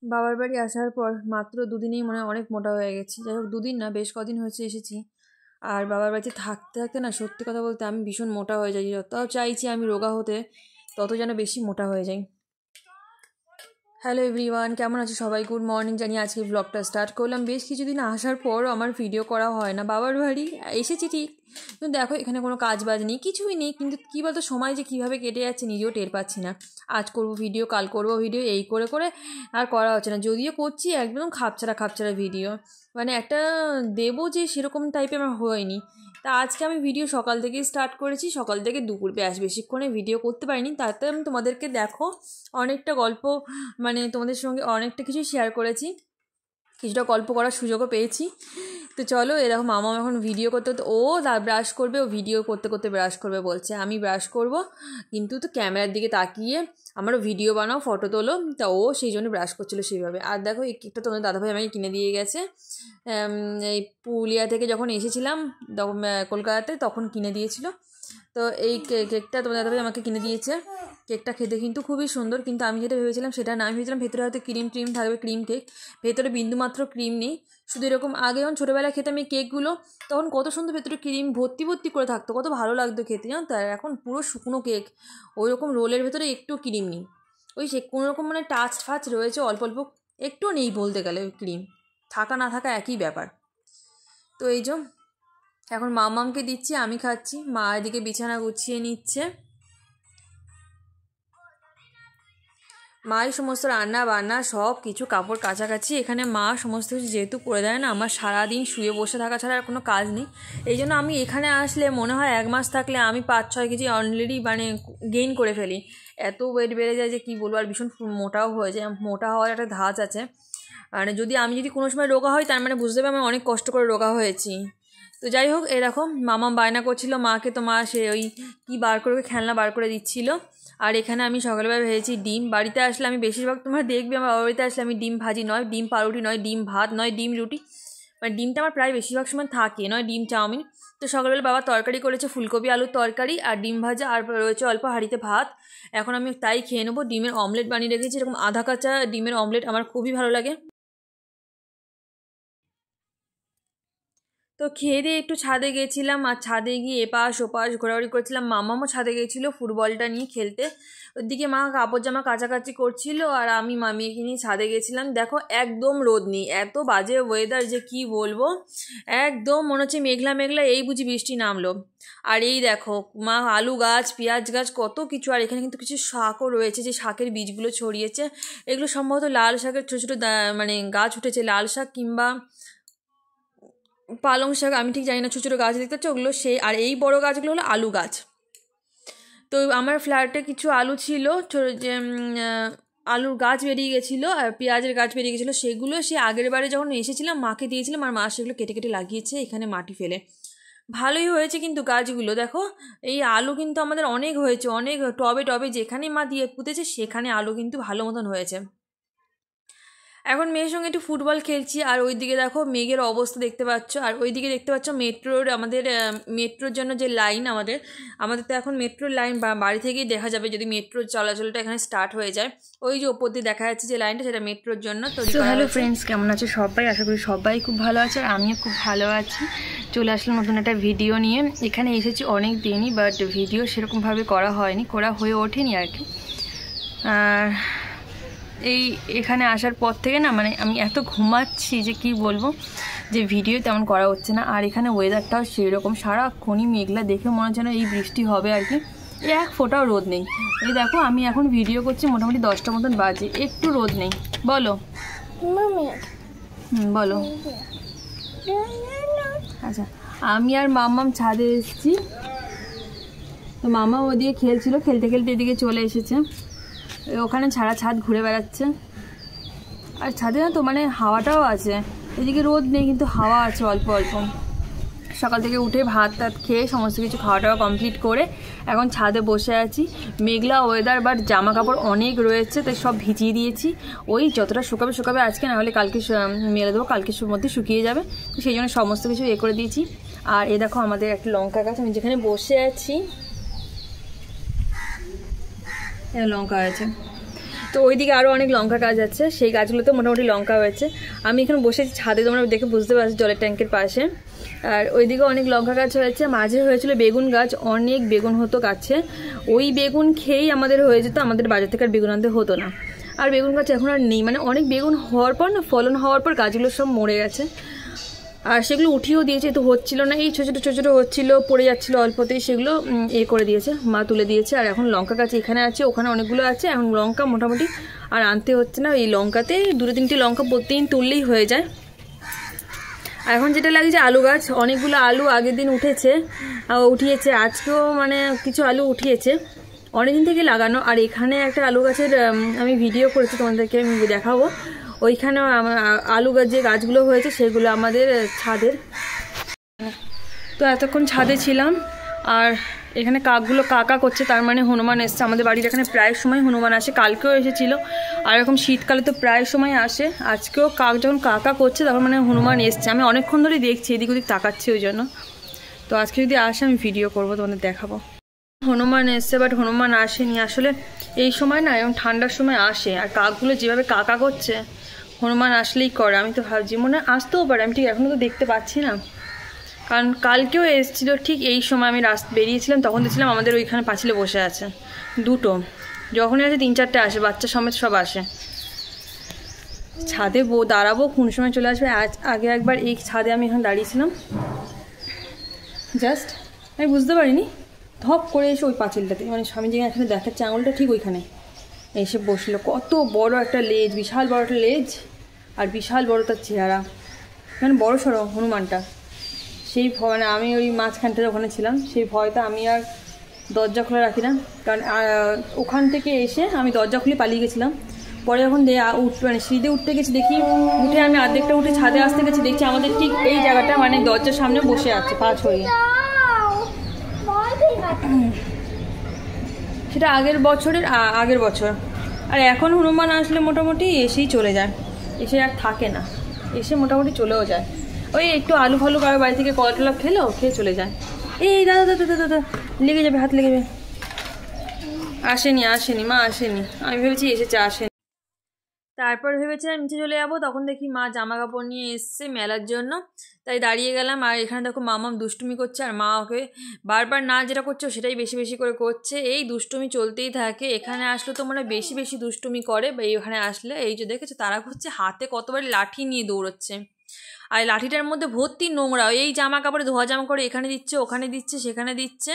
বাবার বাড়ি আসার পর মাত্র দুদিনেই মনে হয় অনেক মোটা হয়ে গেছি। যাই হোক, দুদিন না, বেশ কদিন হয়েছে এসেছি। আর বাবার বাড়িতে থাকতে থাকতে না, সত্যি কথা বলতে আমি ভীষণ মোটা হয়ে যাই। যতটাও চাইছি আমি রোগা হতে, তত যেন বেশি মোটা হয়ে যাই। হ্যালো এভরিওয়ান, কেমন আছে সবাই? গুড মর্নিং জানিয়ে আজকে ব্লগটা স্টার্ট করলাম। বেশ কিছুদিন আসার পর আমার ভিডিও করা হয় না। বাবার বাড়ি এসেছি ঠিক, কিন্তু দেখো এখানে কোনো কাজ বাজ নেই, কিছুই নেই। কিন্তু কী বলতো, সময় যে কীভাবে কেটে যাচ্ছে নিজেও টের পাচ্ছি না। আজ করবো ভিডিও, কাল করবো ভিডিও, এই করে করে আর করা হচ্ছে না। যদিও করছি একদম খাপছাড়া ভিডিও, মানে একটা দেবো যে সেরকম টাইপের আমার হয়নি। তা আজকে আমি ভিডিও সকাল থেকেই স্টার্ট করেছি, সকাল থেকে দুপুর, বেশিক্ষণে ভিডিও করতে পারিনি। তাতে আমি তোমাদেরকে দেখো অনেকটা গল্প, মানে তোমাদের সঙ্গে অনেকটা কিছু শেয়ার করেছি, কিছুটা গল্প করার সুযোগও পেয়েছি। তো চলো, এরকম মামা এখন ভিডিও করতে করতে ও ব্রাশ করবে, ও ভিডিও করতে করতে ব্রাশ করবে বলছে। আমি ব্রাশ করব, কিন্তু তো ক্যামেরার দিকে তাকিয়ে আমারও ভিডিও বানাও, ফটো তোলো, তা ও সেই জন্য ব্রাশ করছিলো সেইভাবে। আর দেখো এই কেকটা তোমাদের দাদাভাই আমাকে কিনে দিয়ে গেছে। এই পুরুলিয়া থেকে যখন এসেছিলাম তখন কলকাতাতে, তখন কিনে দিয়েছিল। তো এই কেকটা তোমাদের দাদাভাই আমাকে কিনে দিয়েছে। কেকটা খেতে কিন্তু খুবই সুন্দর, কিন্তু আমি যেটা ভেবেছিলাম সেটা না। আমি ভেবেছিলাম ভেতরে হয়তো ক্রিম থাকবে, ক্রিম কেক। ভেতরে বিন্দুমাত্র ক্রিম নেই, শুধু এরকম। আগে যখন ছোটোবেলায় খেতাম এই কেকগুলো, তখন কত সুন্দর ভেতরে ক্রিম ভর্তি করে থাকতো, কত ভালো লাগতো খেতে, জানো তো। আর এখন পুরো শুকনো কেক, ওই রকম রোলের ভেতরে একটু ক্রিম নেই। ওই সে কোনোরকম মানে টাচ ফাচ রয়েছে অল্প অল্প, একটুও নেই বলতে গেলে ওই ক্রিম। থাকা না থাকা একই ব্যাপার। তো এই যে এখন মামামকে দিচ্ছি, আমি খাচ্ছি। মা এদিকে বিছানা গুছিয়ে নিচ্ছে, মাই সমস্ত রান্না বান্না সব কিছু, কাপড় কাছাকাছি এখানে মা সমস্ত কিছু যেহেতু করে দেয় না, আমার সারাদিন শুয়ে বসে থাকা ছাড়া আর কোনো কাজ নেই। এই জন্য আমি এখানে আসলে মনে হয় 1 মাস থাকলে আমি 5-6 কেজি অলরেডি মানে গেইন করে ফেলি। এত ওয়েট বেড়ে যায় যে কী বলবো, আর ভীষণ মোটাও হয়ে যায়। মোটা হওয়ার একটা ধাঁচ আছে, মানে যদি কোনো সময় রোগা হয়, তার মানে বুঝতে হবে আমি অনেক কষ্ট করে রোগা হয়েছি। তো যাই হোক, এরকম মামা বায়না করছিল মাকে, তো মা সে ওই কী বার করে খেলনা বার করে দিচ্ছিল। আর এখানে আমি সকালবেলা ভেজেছি ডিম। বাড়িতে আসলে আমি বেশিরভাগ, তোমার দেখবে আমার বাড়িতে আসলে আমি ডিম ভাজি নয় ডিম পাউরুটি, নয় ডিম ভাত, নয় ডিম রুটি, মানে ডিমটা আমার প্রায় বেশিরভাগ সময় থাকে, নয় ডিম চাউমিন। তো সকালবেলা বাবা তরকারি করেছে, ফুলকপি আলুর তরকারি আর ডিম ভাজা, আর রয়েছে অল্প হাঁড়িতে ভাত। এখন আমি তাই খেয়ে নেবো। ডিমের অমলেট বানিয়ে রেখেছি, এরকম আধা কাঁচা ডিমের অমলেট আমার খুবই ভালো লাগে। তো খেয়ে দিয়ে একটু ছাদে গেছিলাম, আর ছাদে গিয়ে এপাশ ওপাশ ঘোরাঘুরি করছিলাম। মামামও ছাদে গেছিলো ফুটবলটা নিয়ে খেলতে। ওইদিকে মা কাপড় জামা কাচাকাচি করছিল, আর আমি মামিকে নিয়ে ছাদে গেছিলাম। দেখো একদম রোদ নেই, এত বাজে ওয়েদার যে কি বলবো। একদম মনে হচ্ছে মেঘলা মেঘলা, এই বুঝি বৃষ্টি নামলো। আর এই দেখো মা আলু গাছ, পেঁয়াজ গাছ, কত কিছু। আর এখানে কিন্তু কিছু শাকও রয়েছে, যে শাকের বীজগুলো ছড়িয়েছে। এগুলো সম্ভবত লাল শাকের ছোটো ছোটো মানে গাছ উঠেছে, লাল শাক কিংবা পালং শাক, আমি ঠিক জানি না। ছোটো ছোটো গাছ দেখতে পাচ্ছি ওগুলো সেই। আর এই বড় গাছগুলো হলো আলু গাছ। তো আমার ফ্ল্যাটে কিছু আলু ছিল, যে আলুর গাছ বেরিয়ে গেছিলো, আর পেঁয়াজের গাছ বেরিয়ে গেছিলো। সেগুলো সে আগের বারে যখন এসেছিলাম মাকে দিয়েছিলাম, আর মা সেগুলো কেটে কেটে লাগিয়েছে এখানে মাটি ফেলে। ভালোই হয়েছে কিন্তু গাছগুলো, দেখো এই আলু কিন্তু আমাদের অনেক হয়েছে, অনেক টবে টবে যেখানে মা দিয়ে পুঁতেছে সেখানে আলু কিন্তু ভালো মতন হয়েছে। এখন মেয়ের সঙ্গে একটু ফুটবল খেলছি। আর ওইদিকে দেখো মেঘের অবস্থা দেখতে পাচ্ছ, আর ওইদিকে দেখতে পাচ্ছ মেট্রোর, আমাদের মেট্রোর জন্য যে লাইন, আমাদের তো এখন মেট্রোর লাইন বাড়ি থেকেই দেখা যাবে যদি মেট্রোর চলাচলটা এখানে স্টার্ট হয়ে যায়। ওই যে ওপর দিয়ে দেখা যাচ্ছে যে লাইনটা, সেটা মেট্রোর জন্য তৈরি করা হয়েছে। হ্যালো ফ্রেন্ডস, কেমন আছে সবাই? আশা করি সবাই খুব ভালো আছে, আর আমিও খুব ভালো আছি। চলে আসলাম নতুন একটা ভিডিও নিয়ে। এখানে এসেছি অনেক দিনই, বাট ভিডিও সেরকমভাবে করা হয়নি, করা হয়ে ওঠেনি আর কি। আর এখানে আসার পর থেকে না, মানে আমি এত ঘুমাচ্ছি যে কি বলবো, যে ভিডিও তেমন করা হচ্ছে না। আর এখানে ওয়েদারটাও সেই রকম, সারাক্ষণই মেঘলা, দেখে মনে হচ্ছে না এই বৃষ্টি হবে আর কি। এক ফোঁটাও রোদ নেই। এই দেখো আমি এখন ভিডিও করছি, মোটামুটি 10টা মতন বাজে, একটু রোদ নেই। বলো বলো। আচ্ছা, আমি আর মাম্মাম ছাদে এসেছি। তো মামা ওদিকে খেলছিল, খেলতে খেলতে এদিকে চলে এসেছে। ওখানে ছাড়া ছাদ ঘুরে বেড়াচ্ছে। আর ছাদে না তো মানে হাওয়াটাও আছে, এদিকে রোদ নেই কিন্তু হাওয়া আছে অল্প অল্প। সকাল থেকে উঠে ভাত টাত খেয়ে সমস্ত কিছু খাওয়া টাওয়া কমপ্লিট করে এখন ছাদে বসে আছি। মেঘলা ওয়েদার, বাট জামা কাপড় অনেক রয়েছে, তাই সব ভিজিয়ে দিয়েছি। ওই যতটা শুকাবে আজকে, না হলে কালকে মেলে দেবো, কালকে মধ্যে শুকিয়ে যাবে। তো সেই জন্য সমস্ত কিছু করে দিয়েছি। আর এ দেখো আমাদের একটা লঙ্কা গাছ, আমি যেখানে বসে আছি লঙ্কা আছে। তো ওইদিকে আরও অনেক লঙ্কা গাছ আছে, সেই গাছগুলোতে মোটামুটি লঙ্কা হয়েছে। আমি এখানে বসেছি ছাদে, তোমরা দেখে বুঝতে পারছি, জলের ট্যাঙ্কের পাশে। আর ওইদিকে অনেক লঙ্কা গাছ হয়েছে, মাঝে হয়েছিল বেগুন গাছ, অনেক বেগুন হতো গাছে। ওই বেগুন খেয়েই আমাদের হয়ে যেত, আমাদের বাজার থেকে আর বেগুন আনতে হতো না। আর বেগুন গাছ এখন আর নেই, মানে অনেক বেগুন হওয়ার পর না, ফলন হওয়ার পর গাছগুলো সব মরে গেছে। আর সেগুলো উঠিয়েও দিয়েছে, তো হচ্ছিল না, এই ছোটো ছোটো হচ্ছিলো, পড়ে যাচ্ছিলো অল্পতেই, সেগুলো করে দিয়েছে, মা তুলে দিয়েছে। আর এখন লঙ্কা গাছ এখানে আছে, ওখানে অনেকগুলো আছে, এখন লঙ্কা মোটামুটি আর আনতে হচ্ছে না। এই লঙ্কাতে 2-3টি লঙ্কা প্রতিদিন তুললেই হয়ে যায়। আর এখন যেটা লাগছে আলু গাছ, অনেকগুলো আলু আগের দিন উঠিয়েছে, আজকেও মানে কিছু আলু উঠিয়েছে, অনেকদিন থেকে লাগানো। আর এখানে একটা আলু গাছের আমি ভিডিও করেছি, তোমাদেরকে আমি দেখাবো। ওইখানেও আলু গাছ যে গাছগুলো হয়েছে সেগুলো আমাদের ছাদের। তো এতক্ষণ ছাদে ছিলাম, আর এখানে কাকগুলো কাকা করছে, তার মানে হনুমান এসছে। আমাদের বাড়ির এখানে প্রায় সময় হনুমান আসে, কালকেও এসেছিল। আর এরকম শীতকালে তো প্রায় সময় আসে, আজকেও কাক যখন কাকা করছে তখন মানে হনুমান এসছে। আমি অনেকক্ষণ ধরেই দেখছি, এদিক ওদিক তাকাচ্ছি ওই জন্য। তো আজকে যদি আসে আমি ভিডিও করবো, তোমাদের দেখাবো। হনুমান এসছে, বাট হনুমান আসেনি আসলে। এই সময় না, এবং ঠান্ডার সময় আসে, আর কাকগুলো যেভাবে কাকা করছে হনুমান আসলেই করে। আমি তো ভাবছি মনে আসতেও পারে, আমি ঠিক এখনও তো দেখতে পাচ্ছি না। কারণ কালকেও এসেছিলো ঠিক এই সময়, আমি বেরিয়েছিলাম তখন দেখছিলাম আমাদের ওইখানে পাঁচিলে বসে আছে দুটো, যখনই আসে 3-4টে আসে, বাচ্চা সমেত সব আসে। ছাদে দাঁড়াবো, কোন সময় চলে আসবে। আগে একবার এই ছাদে আমি এখানে দাঁড়িয়েছিলাম, জাস্ট আমি বুঝতে পারিনি, ধপ করে এসে ওই পাঁচিলটাতে, মানে স্বামী যে এখানে দেখাচ্ছে আঙুলটা, ঠিক ওইখানে এসে বসলো। কত বড় একটা লেজ, বিশাল বড় একটা লেজ, আর বিশাল বড় তার চেহারা, মানে বড় সড়ো হনুমানটা। সেই মানে আমি ওই মাঝখানটা ওখানে ছিলাম, সেই ভয়টা আমি আর দরজা খোলা রাখি না, কারণ ওখান থেকে এসে আমি দরজা খুলে পালিয়ে গেছিলাম। পরে যখন মানে সিঁড়িতে উঠতে গেছি, দেখি উঠে আমি অর্ধেকটা উঠে ছাদে আসতে গেছি, দেখছি আমাদের ঠিক এই জায়গাটা, মানে দরজার সামনে বসে আছে পা ছড়িয়ে। সেটা আগের বছর। আর এখন হনুমান আসলে মোটামুটি এসেই চলে যায়, এসে আর থাকে না, এসে মোটামুটি চলেও যায়। ওই একটু আলু ফালু কারো বাড়ি থেকে কলা খেয়ে চলে যায়। এই দাদা দাদা দাদা দাদা লেগে যাবে, হাত লেগে যাবে। আসেনি মা আসেনি, আমি ভেবেছি এসেছে, আসেনি। তারপর ভেবেছিলাম নিচে চলে যাবো, তখন দেখি মা জামা কাপড় নিয়ে এসছে মেলার জন্য, তাই দাঁড়িয়ে গেলাম। আর এখানে দেখো মামাম দুষ্টুমি করছে, আর মা ওকে বারবার না যেটা করছে সেটাই বেশি বেশি করে করছে, এই দুষ্টুমি চলতেই থাকে। এখানে আসলে তো মানে বেশি বেশি দুষ্টুমি করে, বা এখানে আসলে এই যে দেখেছো তারা করছে, হাতে কতবার লাঠি নিয়ে দৌড়চ্ছে, আর লাঠিটার মধ্যে ভর্তি নোংরা, এই জামা কাপড়ে ধোয়া জামা করে এখানে দিচ্ছে, ওখানে দিচ্ছে, সেখানে দিচ্ছে।